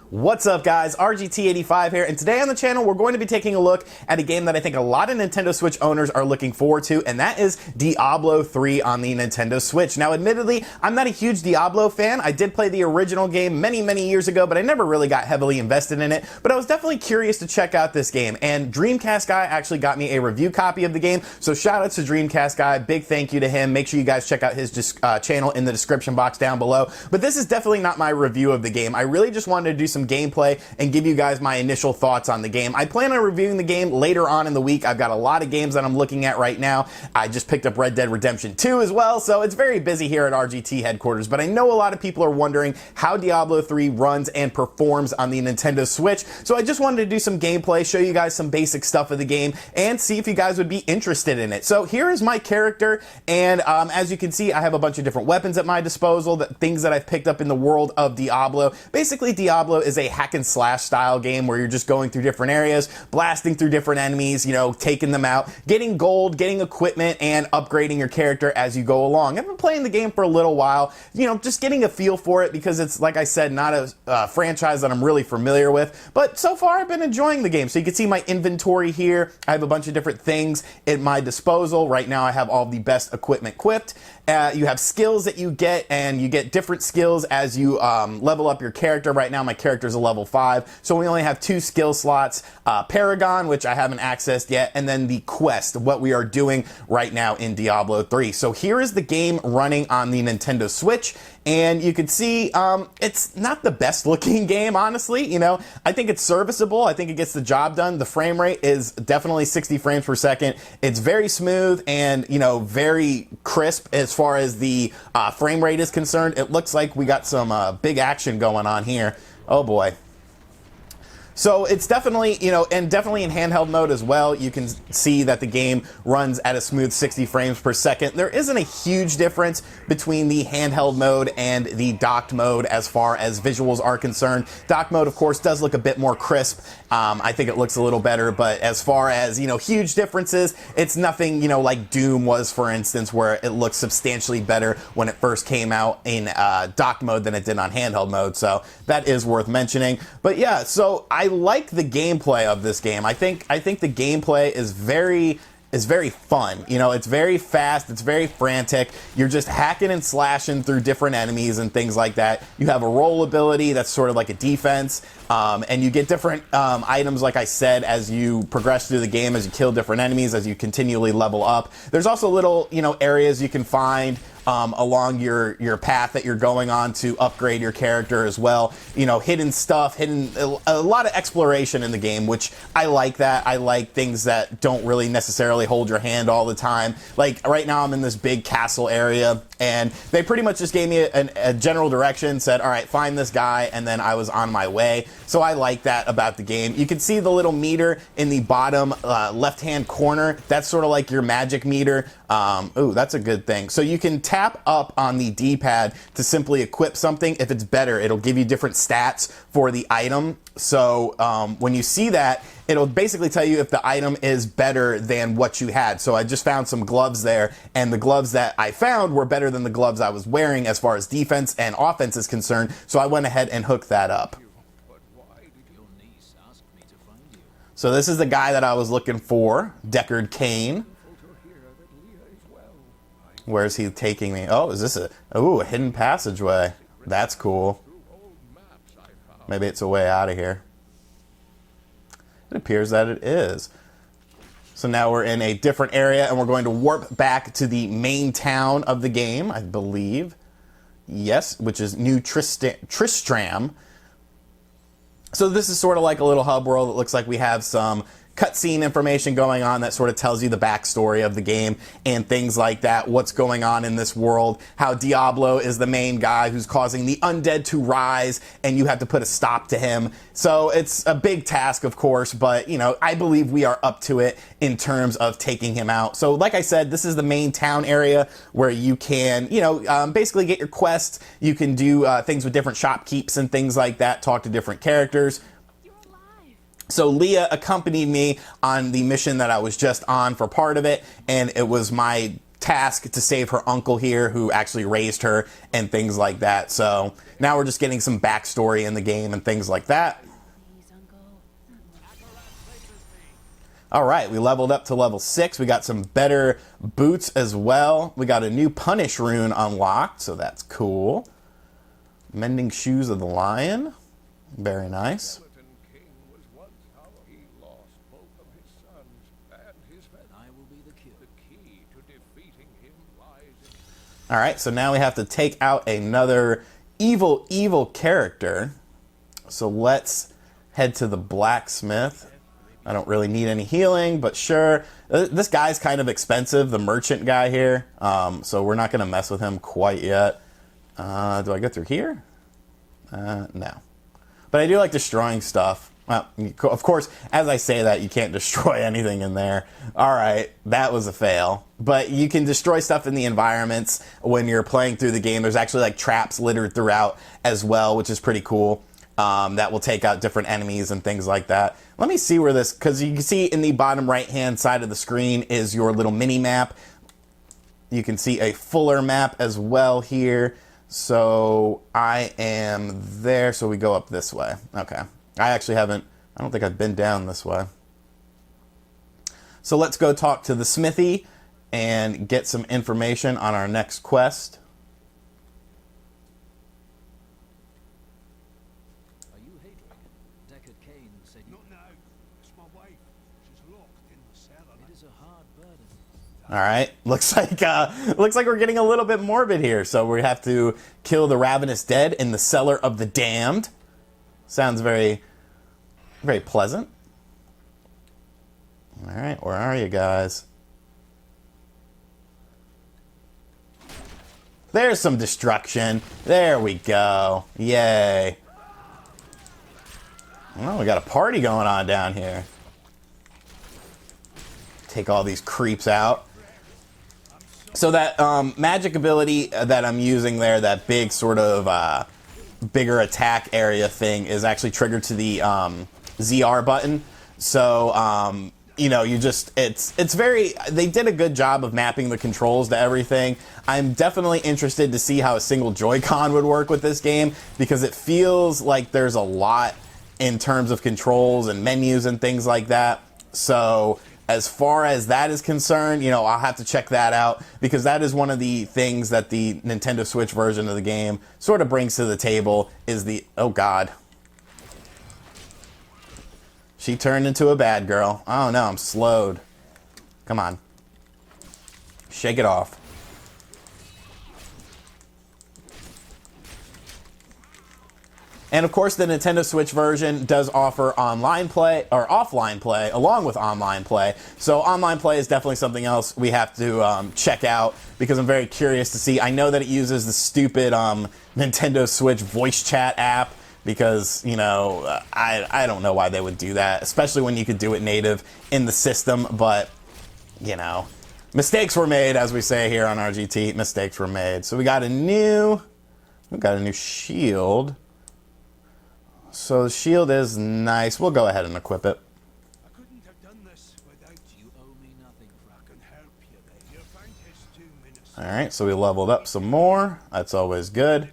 What's up guys, RGT85 here, and today on the channel we're going to be taking a look at a game that I think a lot of Nintendo Switch owners are looking forward to, and that is Diablo 3 on the Nintendo Switch. Now admittedly, I'm not a huge Diablo fan. I did play the original game many years ago, but I never really got heavily invested in it, but I was definitely curious to check out this game, and Dreamcast Guy actually got me a review copy of the game, so shout out to Dreamcast Guy, big thank you to him. Make sure you guys check out his channel in the description box down below, but this is definitely not my review of the game. I really just wanted to do some gameplay and give you guys my initial thoughts on the game. I plan on reviewing the game later on in the week. I've got a lot of games that I'm looking at right now. I just picked up Red Dead Redemption 2 as well, so it's very busy here at RGT headquarters, but I know a lot of people are wondering how Diablo 3 runs and performs on the Nintendo Switch, so I just wanted to do some gameplay, show you guys some basic stuff of the game, and see if you guys would be interested in it. So here is my character, and as you can see, I have a bunch of different weapons at my disposal, things that I've picked up in the world of Diablo. Basically, Diablo is a hack and slash style game where you're just going through different areas, blasting through different enemies, you know, taking them out, getting gold, getting equipment, and upgrading your character as you go along. I've been playing the game for a little while, you know, just getting a feel for it because it's, like I said, not a franchise that I'm really familiar with, but so far I've been enjoying the game. So you can see my inventory here. I have a bunch of different things at my disposal. Right now I have all the best equipment equipped. You have skills that you get, and you get different skills as you level up your character. Right now my character's a level 5, so we only have 2 skill slots, Paragon, which I haven't accessed yet, and then the quest, what we are doing right now in Diablo 3. So here is the game running on the Nintendo Switch, and you can see it's not the best looking game, honestly. You know, I think it's serviceable. I think it gets the job done. The frame rate is definitely 60 frames per second. It's very smooth and, you know, very crisp as far as the frame rate is concerned. It looks like we got some big action going on here. Oh boy. So it's definitely, you know, and definitely in handheld mode as well, you can see that the game runs at a smooth 60 frames per second. There isn't a huge difference between the handheld mode and the docked mode as far as visuals are concerned. Docked mode, of course, does look a bit more crisp. I think it looks a little better, but as far as, you know, huge differences, it's nothing, you know, like Doom was, for instance, where it looks substantially better when it first came out in docked mode than it did on handheld mode. So that is worth mentioning. But yeah, so I like the gameplay of this game. I think the gameplay is very fun. You know, it's very fast, it's very frantic. You're just hacking and slashing through different enemies and things like that. You have a roll ability that's sort of like a defense, and you get different items, like I said, as you progress through the game, as you kill different enemies, as you continually level up. There's also little, you know, areas you can find along your path that you're going on to upgrade your character as well. You know, hidden stuff, a lot of exploration in the game, which I like that. I like things that don't really necessarily hold your hand all the time. Like right now I'm in this big castle area, and they pretty much just gave me a general direction, said, all right, find this guy, and then I was on my way. So I like that about the game. You can see the little meter in the bottom left-hand corner. That's sort of like your magic meter. Ooh, that's a good thing. So you can tap up on the D-pad to simply equip something. If it's better, it'll give you different stats for the item. So when you see that, it'll basically tell you if the item is better than what you had. So I just found some gloves there, and the gloves that I found were better than the gloves I was wearing as far as defense and offense is concerned. So I went ahead and hooked that up. So this is the guy that I was looking for, Deckard Cain. Where's he taking me? Oh, is this a hidden passageway? That's cool. Maybe it's a way out of here. It appears that it is. So now we're in a different area, and we're going to warp back to the main town of the game, I believe. Yes, which is New Tristram. So this is sort of like a little hub world. It looks like we have some cutscene information going on that sort of tells you the backstory of the game and things like that, what's going on in this world, how Diablo is the main guy who's causing the undead to rise, and you have to put a stop to him. So it's a big task, of course, but, you know, I believe we are up to it in terms of taking him out. So like I said, this is the main town area where you can, you know, basically get your quests. You can do things with different shopkeeps and things like that, talk to different characters. So Leah accompanied me on the mission that I was just on for part of it, and it was my task to save her uncle here who actually raised her and things like that. So now we're just getting some backstory in the game and things like that. All right, we leveled up to level 6. We got some better boots as well. We got a new punish rune unlocked, so that's cool. Mending shoes of the lion. Very nice. All right, so now we have to take out another evil character. So let's head to the blacksmith. I don't really need any healing, but sure. This guy's kind of expensive, the merchant guy here. So we're not going to mess with him quite yet. Do I go through here? No. But I do like destroying stuff. Well, of course, as I say that, you can't destroy anything in there. All right, that was a fail. But you can destroy stuff in the environments when you're playing through the game. There's actually like traps littered throughout as well, which is pretty cool. That will take out different enemies and things like that. Let me see where this, because you can see in the bottom right-hand side of the screen is your little mini map. You can see a fuller map as well here. So I am there, so we go up this way. Okay. I don't think I've been down this way. So let's go talk to the smithy and get some information on our next quest. Are you Hadrian? Deckard Cain said you... Not now. It's my wife. She's locked in the cellar. It is a hard burden. All right, looks like we're getting a little bit morbid here. So we have to kill the ravenous dead in the cellar of the damned. Sounds very pleasant. All right, where are you guys? There's some destruction. There we go. Yay. Well, we got a party going on down here. Take all these creeps out. So that magic ability that I'm using there, that big sort of bigger attack area thing, is actually triggered to the ZR button. So you know, it's very, they did a good job of mapping the controls to everything. I'm definitely interested to see how a single Joy-Con would work with this game, because it feels like there's a lot in terms of controls and menus and things like that. So as far as that is concerned, you know, I'll have to check that out, because that is one of the things that the Nintendo Switch version of the game sort of brings to the table, is the, oh God. She turned into a bad girl. Oh no, I'm slowed. Come on. Shake it off. And of course, the Nintendo Switch version does offer online play, or offline play, along with online play. So online play is definitely something else we have to check out, because I'm very curious to see. I know that it uses the stupid Nintendo Switch voice chat app, because, you know, I don't know why they would do that, especially when you could do it native in the system. But, you know, mistakes were made, as we say here on RGT. Mistakes were made. So we got a new shield. So the shield is nice. We'll go ahead and equip it. I couldn't have done this without you. You owe me nothing, I can help you there. You'll find his 2 minutes. All right, so we leveled up some more. That's always good.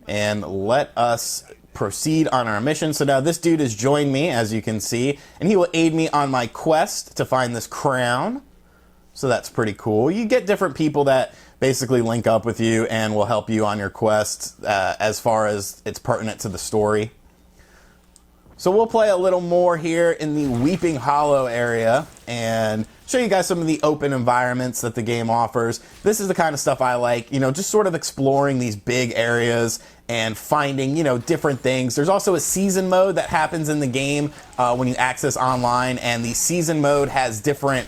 And let us proceed on our mission. So now this dude has joined me, as you can see, and he will aid me on my quest to find this crown. So that's pretty cool. You get different people that basically link up with you and will help you on your quest as far as it's pertinent to the story. So we'll play a little more here in the Weeping Hollow area and show you guys some of the open environments that the game offers. This is the kind of stuff I like, you know, just sort of exploring these big areas and finding, you know, different things. There's also a season mode that happens in the game when you access online, and the season mode has different,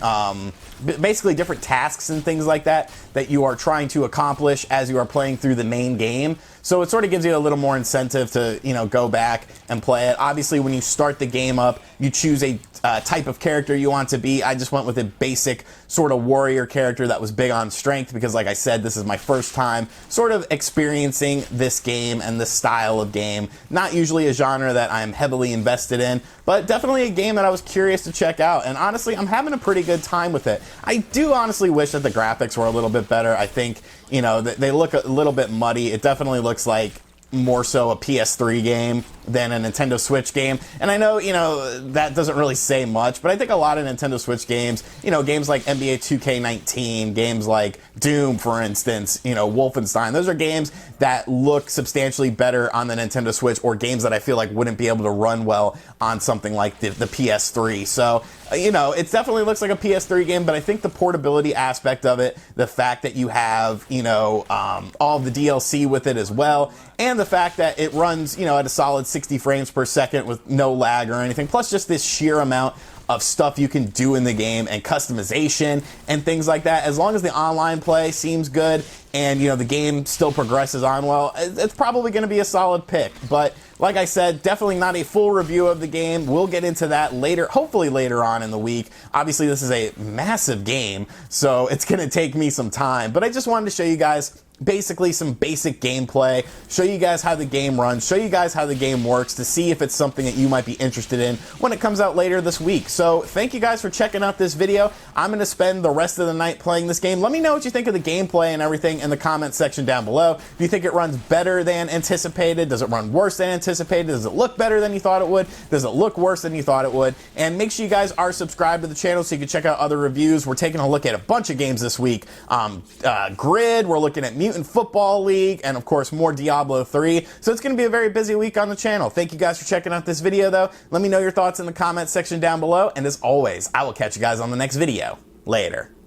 basically different tasks and things like that that you are trying to accomplish as you are playing through the main game. So it sort of gives you a little more incentive to, you know, go back and play it. Obviously, when you start the game up, you choose a type of character you want to be. I just went with a basic sort of warrior character that was big on strength, because like I said, this is my first time sort of experiencing this game and this style of game. Not usually a genre that I'm heavily invested in, but definitely a game that I was curious to check out, and honestly, I'm having a pretty good time with it. I do honestly wish that the graphics were a little bit better. I think, you know, they look a little bit muddy. It definitely looks like more so a PS3 game than a Nintendo Switch game. And I know, you know, that doesn't really say much, but I think a lot of Nintendo Switch games, you know, games like NBA 2K19, games like Doom, for instance, you know, Wolfenstein, those are games that look substantially better on the Nintendo Switch, or games that I feel like wouldn't be able to run well on something like the PS3. So, you know, it definitely looks like a PS3 game, but I think the portability aspect of it, the fact that you have, you know, all the DLC with it as well, and the fact that it runs, you know, at a solid 60 frames per second with no lag or anything, plus just this sheer amount of stuff you can do in the game and customization and things like that. As long as the online play seems good and, you know, the game still progresses on well, it's probably going to be a solid pick. But like I said, definitely not a full review of the game. We'll get into that later, hopefully later on in the week. Obviously, this is a massive game, so it's going to take me some time. But I just wanted to show you guys basically some basic gameplay, show you guys how the game runs, show you guys how the game works, to see if it's something that you might be interested in when it comes out later this week. So thank you guys for checking out this video. I'm going to spend the rest of the night playing this game. Let me know what you think of the gameplay and everything in the comment section down below. Do you think it runs better than anticipated? Does it run worse than anticipated? Does it look better than you thought it would? Does it look worse than you thought it would? And make sure you guys are subscribed to the channel so you can check out other reviews. We're taking a look at a bunch of games this week. Grid, we're looking at Mutant Football League, and of course more Diablo 3. So it's going to be a very busy week on the channel. Thank you guys for checking out this video though. Let me know your thoughts in the comment section down below, and as always, I will catch you guys on the next video. Later.